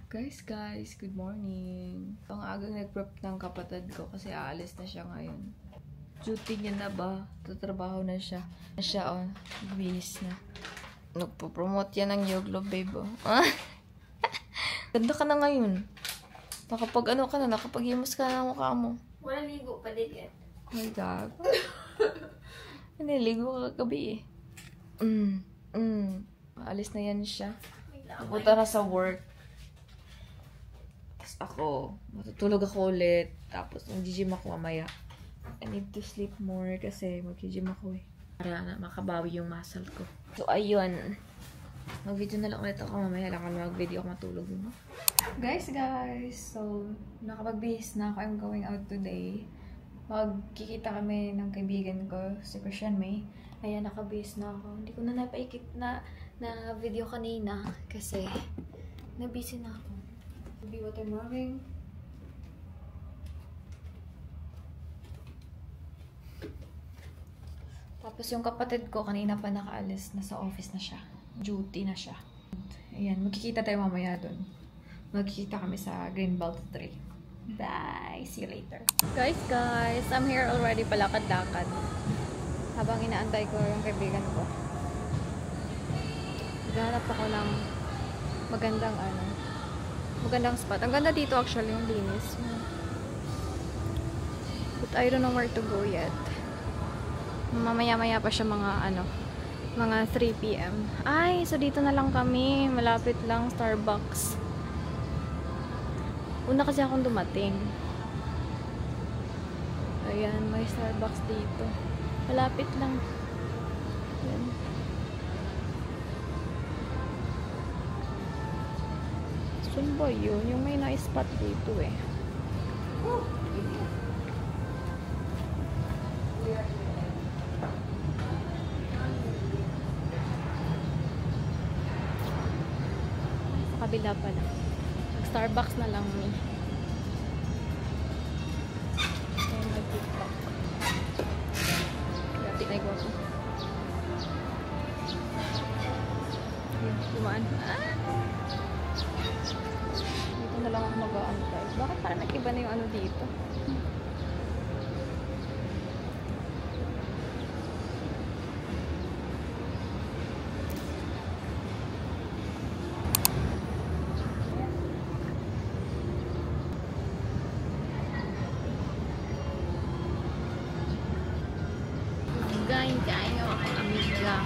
Guys, good morning. Ang agang nag-prep ng kapatid ko kasi aalis na siya ngayon. Duty niya na ba? Tatrabaho na siya. Bihis na. Nagpo-promote yan ng Yoglo, babe. Ganda ka na ngayon. Nakapag-himas ka na ng mukha mo. Wala ligo pa din yan. Ay, gago. Niligo ka kagabi Aalis na yan siya. Pupunta na sa work. Tapos ako, matutulog ako ulit. Tapos mag-gym ako mamaya. I need to sleep more kasi mag-gym ako para na makabawi yung muscle ko. So, ayun. Mag-video na lang ulit ako mamaya. Lang mag-video ako matulog. No? Guys. So, nakapagbihis na ako. I'm going out today. Magkikita kami ng kaibigan ko, si Christian May. Ayan, nakabihis na ako. Hindi ko na napaikit na video kanina kasi nabisi na ako. Be what I'm wearing. Tapos yung kapatid ko kanina pa nakaalis, nasa office na siya. Duty na siya. Ayan, magkikita tayo mamaya dun. Magkikita kami sa Greenbelt 3. Bye! See you later. Guys, I'm here already palakad-lakad. Habang inaantay ko yung kaibigan ko. Naghahanap ako ng magandang spot. Ang ganda dito actually, yung linis. But I don't know where to go yet. Mamaya-maya pa siya mga 3 PM. Ay, so dito na lang kami. Malapit lang, Starbucks. Una kasi akong dumating. Ayan, may Starbucks dito. Malapit lang. Ayan. Saan ba yun? Yung may nice spot dito eh. Sa kabila pala. Starbucks na lang ni. Ayan, mag-tiktok. Kaya tinay ko ako. Ayan, dumaan. Dito na lang ako mag-aantay. Bakit parang nag-iba na yung ano dito? Kain ako ang amiga.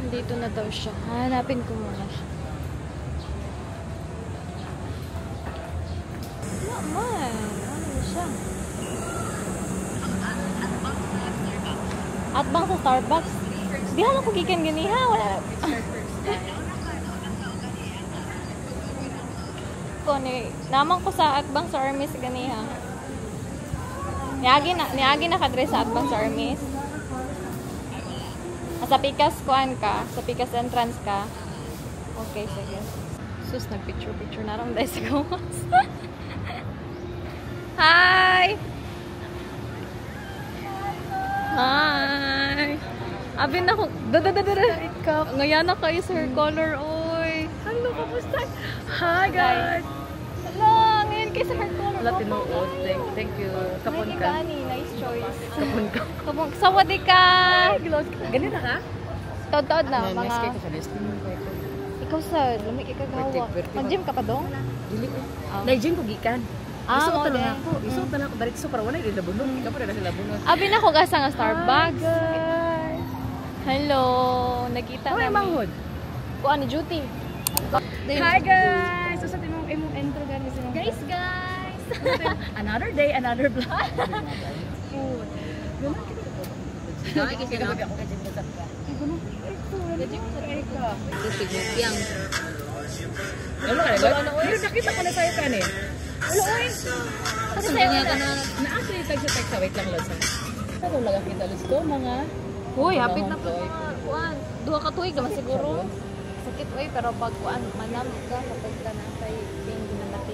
Dito na daw siya. Hanapin ko muna siya. Naman. Ano siya? At bang sa Starbucks? Di ako gikan ganiha. Wala. Naman ko sa Atbang sa Hermes ganiha. Niagi na kadre sa Atbang sa Hermes. Sa Pikas kuan ka, sa Pikas entrance ka. Okay, sige. Sus, nag-picture na rin dahil sa gawas. Hi! Hi! Abin ako, ikaw. Ngayon na kayo sa hair color, oy. Hello, kamusta? Hi, guys! Hello, ngayon kayo sa hair color. Wala tinuod. Thank you. Kapon ka. Nice choice. Kapon ka. Sawadi ka! Ganito ka? Taod-taod na, Nice mga... kayo ka sa Ikaw sir, lumik ikagawa. Mag-gym ka pa dong? Dili ko. Nai-gym ko gikan. Mo din. Isuot na ako. Diretso para wala yung labunod. Ikaw pa rin na sila labunod. Abi na ko gasa nga Starbucks. Hello, nakita Ano yung manghod? Kuan ni duty. Hi guys! So sa imong intro guys. Guys. Another day, another vlog. Food. Ganun kita. Ay, kasi gabi ako kasi mo sa ka. Ganun. Ganun ka. Tignan yang. Ano ka ba? Pero nakita ko na sa'yo ka ni. Wala oy. Kasi niya ka na na-actually tag sa wait lang losa. Ano lang kita listo mga. Uy, hapit na po kuan. Duha ka tuig naman siguro. Sakit oy, pero pag kuan manam ka kapag ka na kay pain na lati.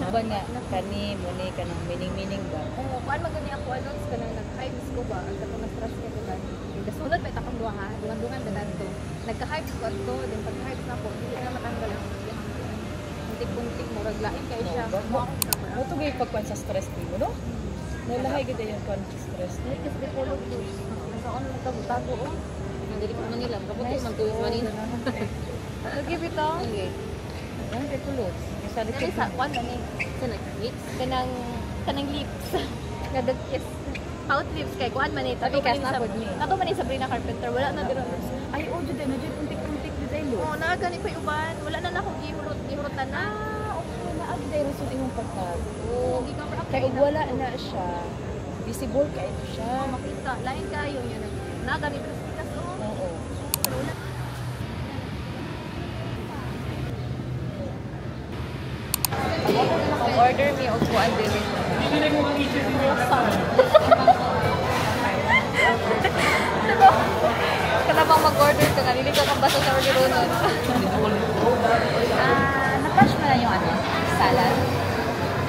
Ba nga kani mo ni kanang meaning ba? Oo, kuan magani ako announce ka nang nag-hype ko ba? Ang katong na-stress ka ko ba? Kasunod pa itakang duha ha. Dungan-dungan dadan to. Nagka-hype ko ato, din pag-hype na po, hindi na matanggal ang murag lain kay siya. Mo to gay pagkuan sa stress mo, no? Nalahay gid yung kuan sa stress. Ay kasi polo to. Sa ano nagtago oh. Dili pa Manila, kapag man tuwis Manila. Lagi bitaw. Okay. Ang kay pulot. Sa likod Sa kwan na ni. sa lips. Kanang lips. Ngadot kiss. Out lips kay kuan man ni. Tapi kas na pod ni. Nato man ni Sabrina Carpenter, wala na dira. Ay, oh, jud na jud untik-untik ni Daylo. Oo, naagani pa uban. Wala na na akong gihurutan na. Okay, naag Daylo sa imong pagtag. Oo, gi-cover up. Kay wala na siya. Visible kay siya. Makita, lain kayo yun. Naagani kas Oo. pero wala. Order me og kuan dili. Kana bang mag-order ka nga dili ka kang basta sa order nun. Na-touch mo na yung salad.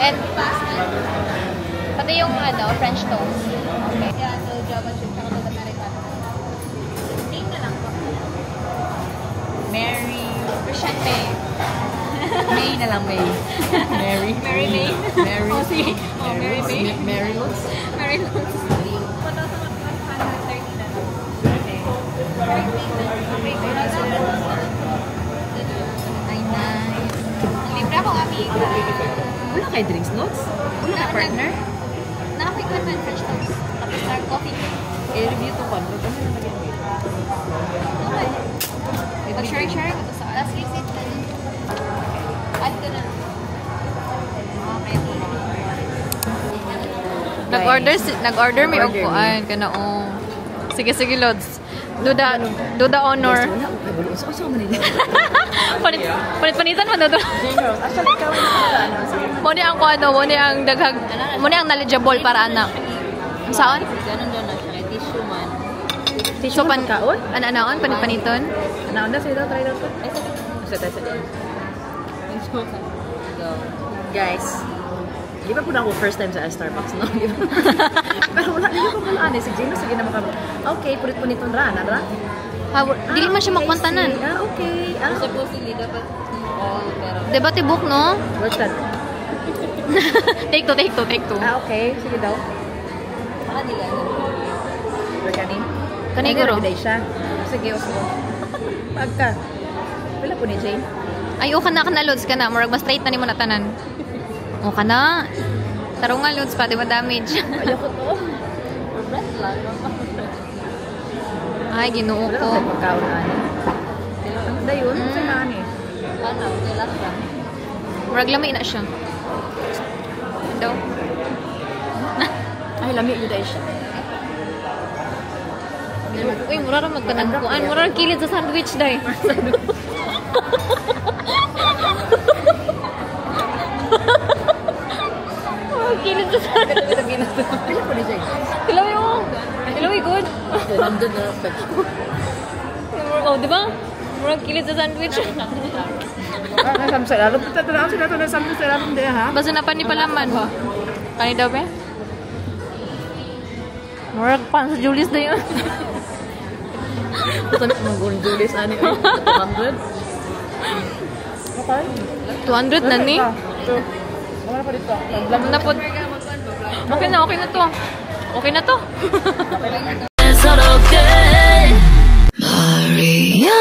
And pasta. Pati yung French toast. Okay. Yeah, so Java chip sa mga Americano. Name na lang po. Mary. Christian May. May na lang, May. Mary. Mary May. Mary. Oh, sige. Oh, Mary May. Mary Lutz. Mary Lutz. Punta sa mga 130 na lang. Ay, nice. Libre akong amiga. Wala kay drinks notes? Wala ka partner? Nakapikman man French toast. Tapos dark coffee. I-review to kon. Ano na lagyan mo? Okay. Mag-share ko to sa last visit. Add ko na. Okay. Nag-order may og kuan kana Sige Lods. Do the honor. Wala ko kay bulo. So man nila. Panitan man do. Actually, ikaw na Mo ni ang kuan, mo ni ang daghag, mo ni ang knowledgeable para anak. Saan? ganun daw na siya. Tissue man. So kaon? Ana-anaon paniton? Naon na sila try daw to. Sa. Go. Guys, di ba po na ako first time sa Starbucks, no? Pero wala, di ko kung ano. Si Gino, sige na makam. Okay, punit-punit itong rana, ra? Dili man siya makwantanan. Okay. Supposedly dapat Diba tibok, no? What's that? Take two. Okay. Sige daw. Baka nila. Kanin? Kaniguro. Nagbiday siya. Sige, uso. Pagka. Wala po ni Jane. Ay, o kana Lods ka na. Murag mas straight na ni mo na tanan. O kana. Taro nga Lods pa, di ba damage? Ayoko to. Rest lang. Ay, ginoo Wala ko. ko pagkaon na. Ano da yun? Sa nani? Ano? Nilas lang. Murag lamay na siya. Daw. Ay, lami yun dahil siya. Uy, mura rin magkanagkuan. Mura rin kilid sa sandwich dahi. Kilid sa sandwich. Pila po ni Jane? Kilawi mo. Kilawi, good. Nandun na. Oh, di ba? Mura kilid sa sandwich. Samsa lalo. Tatanaw sila ito na samsa sila ito din, ha? Basta na pa ni palaman. Kani daw ba? Mura pan sa Julius na yun. Ito na mag-gun Julius, ani? 200? Okay. 200 na ni. Wala pa dito. Lam na po. Okay na to. Okay na to. Maria